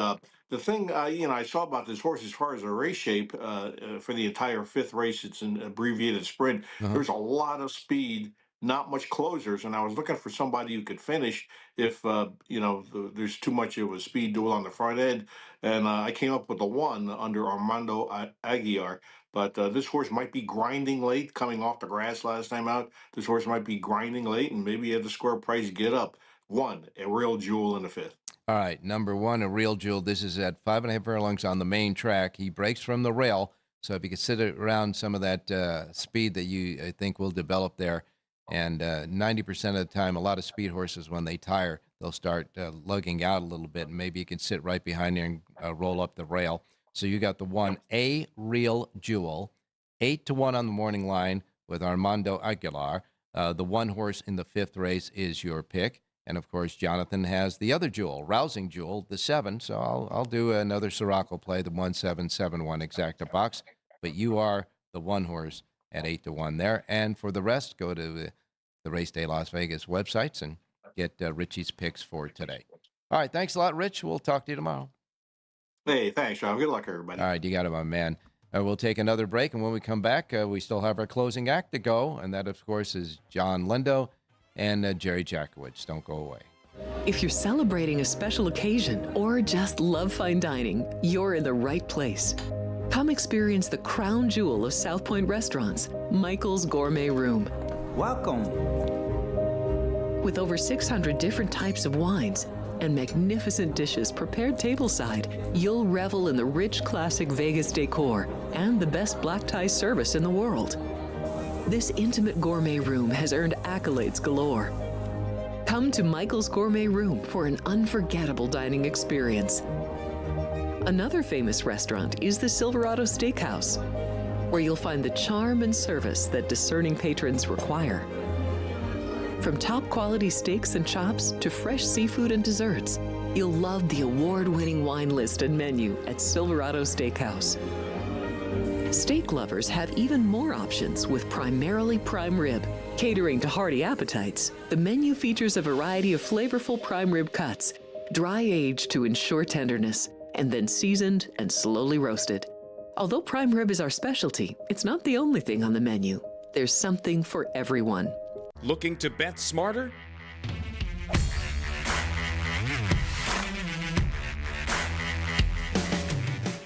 the thing, I saw about this horse as far as the race shape for the entire 5th race, it's an abbreviated sprint. There's a lot of speed not much closers, and I was looking for somebody who could finish if there's too much of a speed duel on the front end, and I came up with a one under Armando Aguiar. But this horse might be grinding late, coming off the grass last time out. This horse might be grinding late, and maybe at the square price, get up. One, a real jewel in the fifth. All right, number one, a real jewel. This is at 5.5 furlongs on the main track. He breaks from the rail, so if you consider around some of that speed that you I think will develop there, and 90% of the time, a lot of speed horses, when they tire, they'll start lugging out a little bit, and maybe you can sit right behind there and roll up the rail. So you got the one, a real jewel, 8-1 on the morning line with Armando Aguilar. The one horse in the fifth race is your pick. And, of course, Jonathan has the other jewel, rousing jewel, the 7. So I'll do another Siraco play, the 1-7-7-1 exacta box. But you are the one horse at 8-1 there. And for the rest, go to the Race Day Las Vegas websites and get Richie's picks for today. All right, thanks a lot, Rich. We'll talk to you tomorrow. Hey, thanks, Rob. Good luck, everybody. All right, you got it, my man. We'll take another break, and when we come back, we still have our closing act to go, and that, of course, is Jon Lindo and Jerry Jackowitz. Don't go away. If you're celebrating a special occasion or just love fine dining, you're in the right place. Come experience the crown jewel of South Point restaurants, Michael's Gourmet Room. Welcome. With over 600 different types of wines and magnificent dishes prepared tableside, you'll revel in the rich classic Vegas decor and the best black tie service in the world. This intimate gourmet room has earned accolades galore. Come to Michael's Gourmet Room for an unforgettable dining experience. Another famous restaurant is the Silverado Steakhouse, where you'll find the charm and service that discerning patrons require. From top quality steaks and chops to fresh seafood and desserts, you'll love the award-winning wine list and menu at Silverado Steakhouse. Steak lovers have even more options with primarily prime rib. Catering to hearty appetites, the menu features a variety of flavorful prime rib cuts, dry aged to ensure tenderness, and then seasoned and slowly roasted. Although prime rib is our specialty, it's not the only thing on the menu. There's something for everyone. Looking to bet smarter?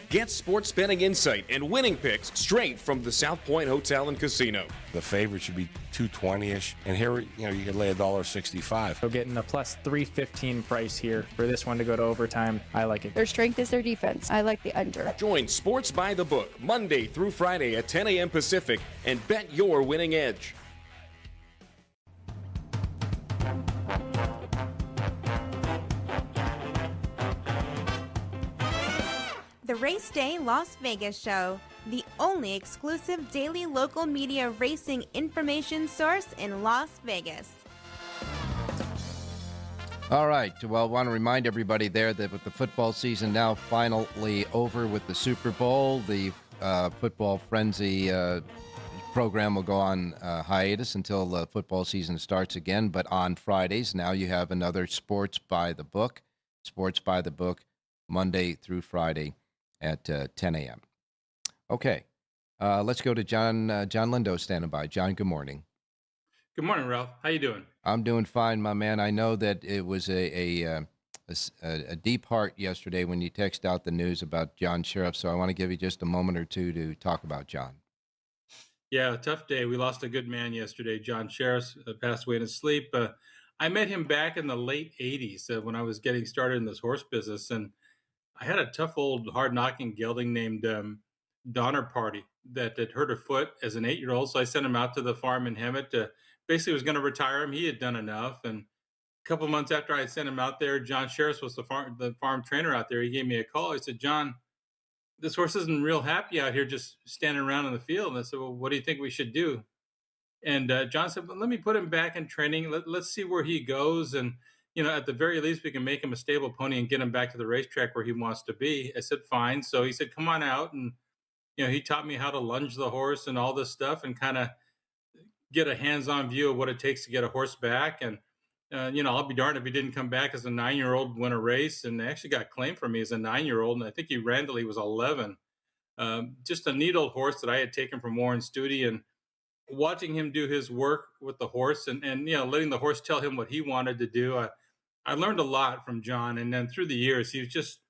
Get sports betting insight and winning picks straight from the South Point Hotel and Casino. The favorite should be 220-ish, and here you can lay $1.65. So getting a plus 315 price here for this one to go to overtime. I like it. Their strength is their defense. I like the under. Join Sports by the Book Monday through Friday at 10 a.m. Pacific and bet your winning edge. The Race Day Las Vegas Show, the only exclusive daily local media racing information source in Las Vegas. All right. Well, I want to remind everybody there that with the football season now finally over with the Super Bowl, the Football Frenzy program will go on hiatus until the football season starts again. But on Fridays, now you have another Sports by the Book, Monday through Friday at 10 a.m. Okay, let's go to Jon Lindo standing by. John, good morning. Good morning, Ralph. How you doing? I'm doing fine, my man. I know that it was a deep heart yesterday when you texted out the news about John Sheriff, so I want to give you just a moment or two to talk about John. Yeah, tough day. We lost a good man yesterday. John Sheriff passed away in his sleep. I met him back in the late 80s when I was getting started in this horse business, and I had a tough old hard-knocking gelding named Donner Party that had hurt a foot as an 8-year-old. So I sent him out to the farm in Hemet. Basically was going to retire him. He had done enough. And a couple months after I sent him out there, John Sheriff was the farm trainer out there. He gave me a call. He said, John, this horse isn't real happy out here just standing around in the field. And I said, well, what do you think we should do? And John said, well, let me put him back in training. Let's see where he goes. And at the very least, we can make him a stable pony and get him back to the racetrack where he wants to be. I said, fine. So he said, come on out. And, he taught me how to lunge the horse and all this stuff and kind of get a hands-on view of what it takes to get a horse back. And, I'll be darned if he didn't come back as a 9-year-old, win a race. And they actually got claimed for me as a 9-year-old. And I think he ran till he was 11. Just a neat old horse that I had taken from Warren Studi. And watching him do his work with the horse and letting the horse tell him what he wanted to do. I learned a lot from Jon. And then through the years, he was just,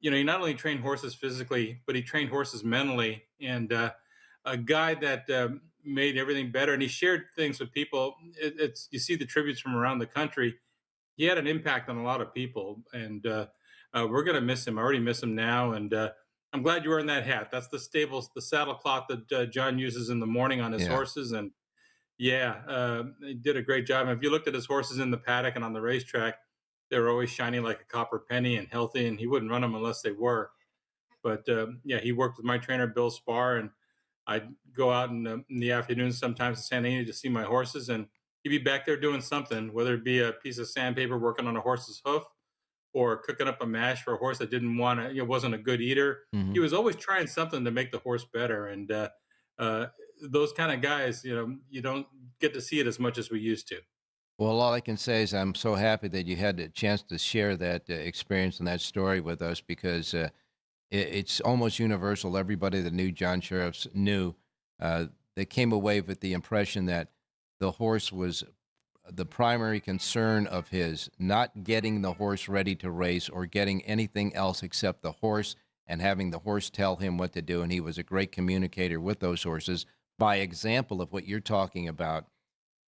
he not only trained horses physically, but he trained horses mentally. And a guy that made everything better. And he shared things with people. You see the tributes from around the country. He had an impact on a lot of people. And we're going to miss him. I already miss him now. And I'm glad you're wearing that hat. That's the saddle cloth that Jon uses in the morning on his horses. And he did a great job. And if you looked at his horses in the paddock and on the racetrack, they were always shining like a copper penny and healthy, and he wouldn't run them unless they were. But he worked with my trainer, Bill Spar, and I'd go out in the afternoons sometimes to Santa Anita to see my horses, and he'd be back there doing something, whether it be a piece of sandpaper working on a horse's hoof or cooking up a mash for a horse that didn't want to, wasn't a good eater. Mm-hmm. He was always trying something to make the horse better. And those kind of guys, you don't get to see it as much as we used to. Well, all I can say is I'm so happy that you had a chance to share that experience and that story with us, because it's almost universal. Everybody that knew Jon Sheriff knew, they came away with the impression that the horse was the primary concern of his, not getting the horse ready to race or getting anything else except the horse and having the horse tell him what to do. And he was a great communicator with those horses. By example of what you're talking about,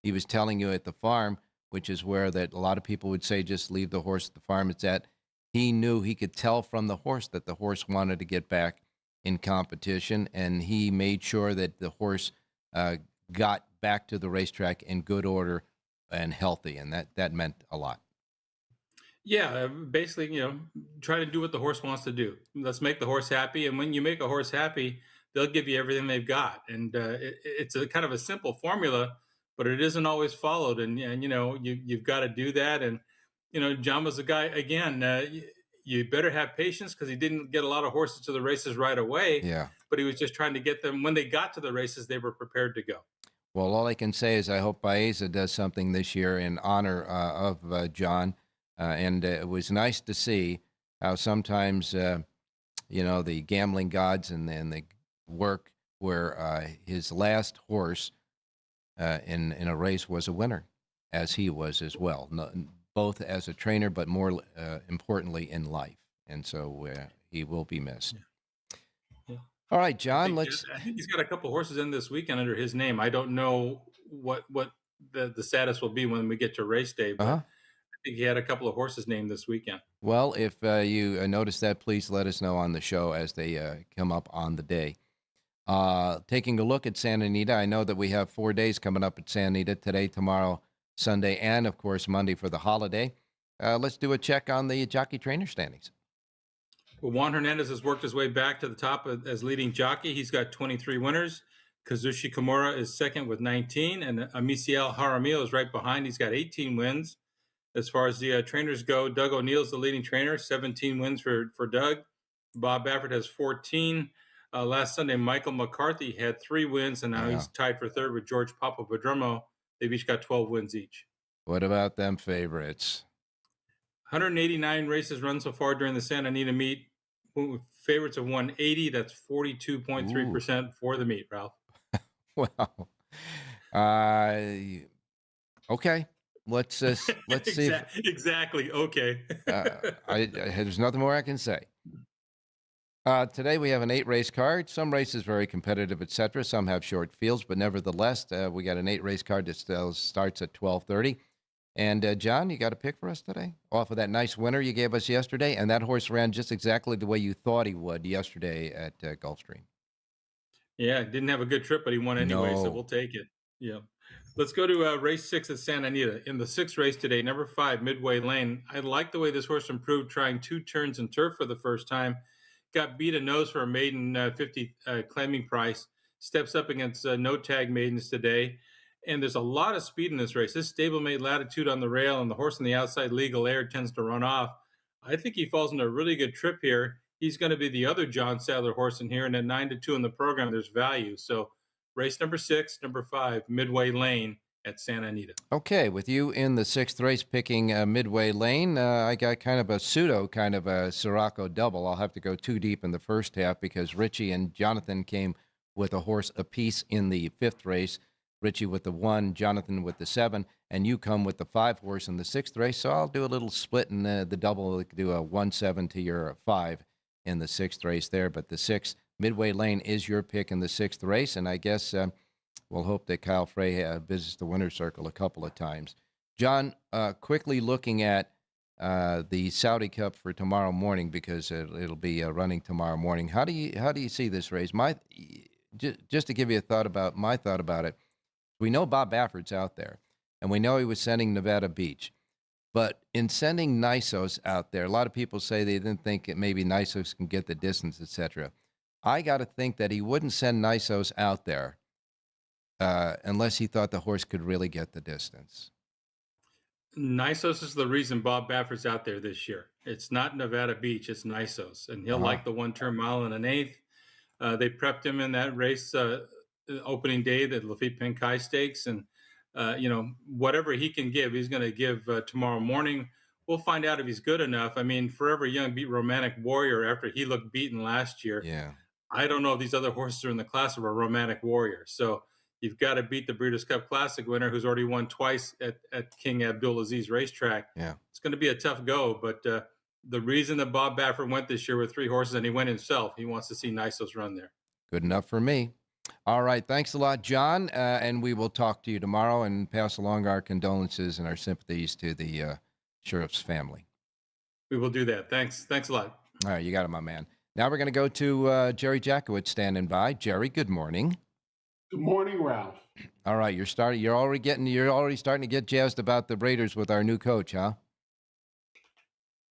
he was telling you at the farm, which is where that a lot of people would say just leave the horse at the farm it's at. He knew, he could tell from the horse that the horse wanted to get back in competition, and he made sure that the horse got back to the racetrack in good order and healthy, and that meant a lot. Yeah, basically, try to do what the horse wants to do. Let's make the horse happy, and when you make a horse happy, they'll give you everything they've got. And it's a kind of a simple formula, but it isn't always followed. And you've got to do that. And Jon was a guy again. You better have patience, because he didn't get a lot of horses to the races right away. Yeah. But he was just trying to get them. When they got to the races, they were prepared to go. Well, all I can say is I hope Baeza does something this year in honor of Jon. And it was nice to see how sometimes, the gambling gods and the work where his last horse in a race was a winner, as he was as well, both as a trainer, but more importantly in life. And so he will be missed. Yeah. All right, Jon, I think he's got a couple horses in this weekend under his name. I don't know what the status will be when we get to race day, but I think he had a couple of horses named this weekend. Well, if you notice that, please let us know on the show as they come up on the day. Taking a look at Santa Anita, I know that we have 4 days coming up at Santa Anita, today, tomorrow, Sunday, and, of course, Monday for the holiday. Let's do a check on the jockey trainer standings. Well, Juan Hernandez has worked his way back to the top as leading jockey. He's got 23 winners. Kazushi Kimura is second with 19, and Amiciel Jaramillo is right behind. He's got 18 wins. As far as the trainers go, Doug O'Neill's the leading trainer, 17 wins for Doug. Bob Baffert has 14. Last Sunday, Michael McCarthy had 3 wins, and now he's tied for third with George Papadromo. They've each got 12 wins each. What about them favorites? 189 races run so far during the Santa Anita meet. Favorites have won 80. That's 42.3% for the meet, Ralph. Well, okay. Let's see. Exactly. Okay. There's nothing more I can say. Today we have an 8-race card. Some races very competitive, etc. Some have short fields, but nevertheless, we got an 8-race card that still starts at 12:30. And Jon, you got a pick for us today off of that nice winner you gave us yesterday, and that horse ran just exactly the way you thought he would yesterday at Gulfstream. Yeah, didn't have a good trip, but he won anyway, so No. we'll take it. Yeah. Let's go to race 6 at Santa Anita. In the 6th race today, number 5, Midway Lane. I like the way this horse improved, trying 2 turns in turf for the first time. Got beat a nose for a maiden 50 claiming price. Steps up against no tag maidens today. And there's a lot of speed in this race. This stablemate Latitude on the rail, and the horse on the outside, Legal Air, tends to run off. I think he falls into a really good trip here. He's going to be the other John Sadler horse in here, and at 9-2 in the program, there's value. So race number 6, number 5, Midway Lane at Santa Anita. Okay, with you in the 6th race picking Midway Lane, I got kind of a Siraco double. I'll have to go too deep in the first half because Richie and Jonathan came with a horse apiece in the 5th race. Richie with the 1, Jonathan with the 7, and you come with the 5 horse in the 6th race. So I'll do a little split in the double, do a 1-7 to your 5 in the 6th race there. But the 6th, Midway Lane, is your pick in the 6th race, and I guess we'll hope that Kyle Frey visits the winner's circle a couple of times. John, quickly looking at the Saudi Cup for tomorrow morning, because it'll be running tomorrow morning. How do you see this race? Just to give you my thought about it. We know Bob Baffert's out there, and we know he was sending Nevada Beach. But in sending Nisos out there, a lot of people say they didn't think maybe Nisos can get the distance, etc. I got to think that he wouldn't send Nisos out there unless he thought the horse could really get the distance. Nisos is the reason Bob Baffert's out there this year. It's not Nevada Beach, it's Nisos. And he'll like the 1-turn mile and an 1/8. They prepped him in that race opening day, the Lafitte Pinkai Stakes. And, whatever he can give, he's going to give tomorrow morning. We'll find out if he's good enough. I mean, Forever Young beat Romantic Warrior after he looked beaten last year. Yeah. I don't know if these other horses are in the class of a Romantic Warrior. So you've got to beat the Breeders' Cup Classic winner, who's already won twice at King Abdulaziz Racetrack. Yeah. It's going to be a tough go, but the reason that Bob Baffert went this year with 3 horses, and he went himself, he wants to see Nisos run there. Good enough for me. All right. Thanks a lot, John. And we will talk to you tomorrow and pass along our condolences and our sympathies to the Sheriff's family. We will do that. Thanks. Thanks a lot. All right. You got it, my man. Now we're going to go to Jerry Jackowitz standing by. Jerry, good morning. Good morning, Ralph. All right. You're already starting to get jazzed about the Raiders with our new coach, huh?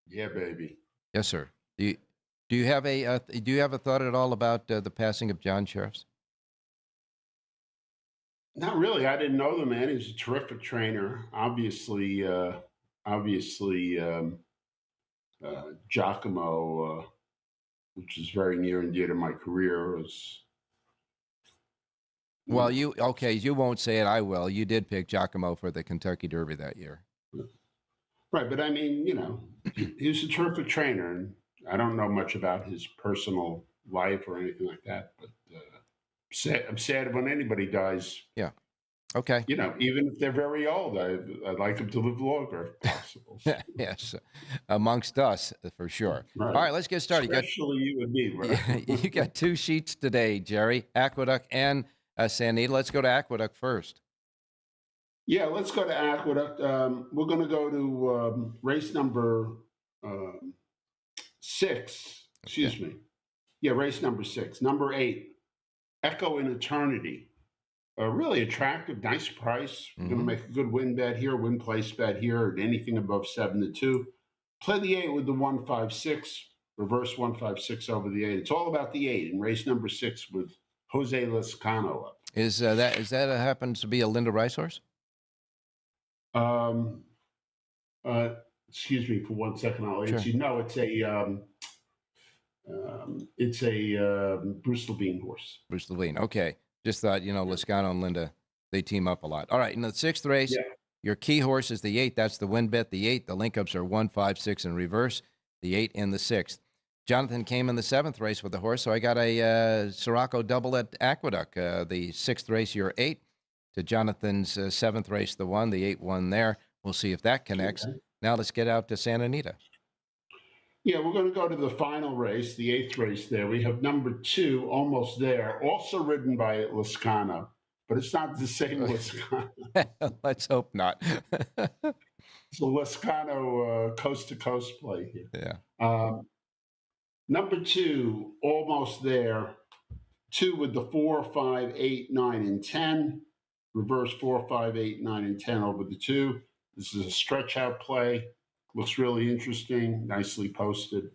Yeah, baby. Yes, sir. Do you have a thought at all about the passing of John Sheriffs? Not really. I didn't know the man. He was a terrific trainer. Obviously, Giacomo, which is very near and dear to my career, was. Well, you won't say it. I will. You did pick Giacomo for the Kentucky Derby that year. Right, but I mean, he was a terrific trainer, and I don't know much about his personal life or anything like that, but I'm sad when anybody dies. Yeah. Okay. Even if they're very old, I'd like them to live longer if possible. Yes, amongst us, for sure. Right. All right, let's get started. Especially you and me, right? You got 2 sheets today, Jerry, Aqueduct and Santa Anita. Let's go to Aqueduct first. Yeah, let's go to Aqueduct. We're going to go to race number 6. Excuse me. Yeah, race number 6. Number 8, Echo in Eternity. A really attractive, nice price. We're going to make a good win bet here, win place bet here, and anything above 7-2. Play the 8 with the 1-5-6. Reverse 1-5-6 over the 8. It's all about the 8 in race number 6 with Jose Lescano up. Is that happens to be a Linda Rice horse? Excuse me for 1 second. I'll answer you. No, it's a Bruce Levine horse. Bruce Levine. Okay. Just thought, Lescano and Linda, they team up a lot. All right. In the 6th race, your key horse is the 8. That's the win bet. The 8. The link-ups are 1-5-6 in reverse. The 8 in the 6th. Jonathan came in the 7th race with the horse, so I got a Siraco double at Aqueduct. The 6th race, your 8. To Jonathan's 7th race, the 1. The 8 won there. We'll see if that connects. Okay. Now let's get out to Santa Anita. Yeah, we're going to go to the final race, the 8th race there. We have number 2, Almost There, also ridden by Lescano, but it's not the same Lescano. Let's hope not. It's a Lescano coast-to-coast play here. Yeah. Number 2, Almost There, 2 with the 4, 5, 8, 9, and 10. Reverse 4, 5, 8, 9, and 10 over the 2. This is a stretch-out play. Looks really interesting, nicely posted.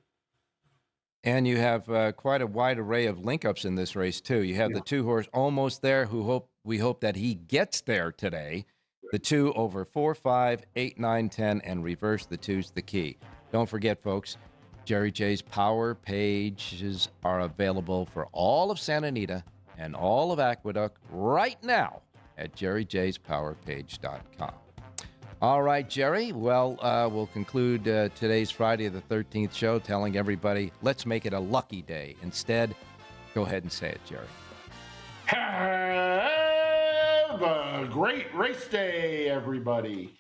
And you have quite a wide array of link-ups in this race, too. You have the 2 horse Almost There, we hope that he gets there today. The 2 over 4, 5, 8, 9, 10, and reverse. The 2's the key. Don't forget, folks, Jerry J's Power pages are available for all of Santa Anita and all of Aqueduct right now at jerryjspowerpage.com. All right, Jerry. Well, we'll conclude today's Friday the 13th show telling everybody, let's make it a lucky day. Instead, go ahead and say it, Jerry. Have Have a great race day, everybody.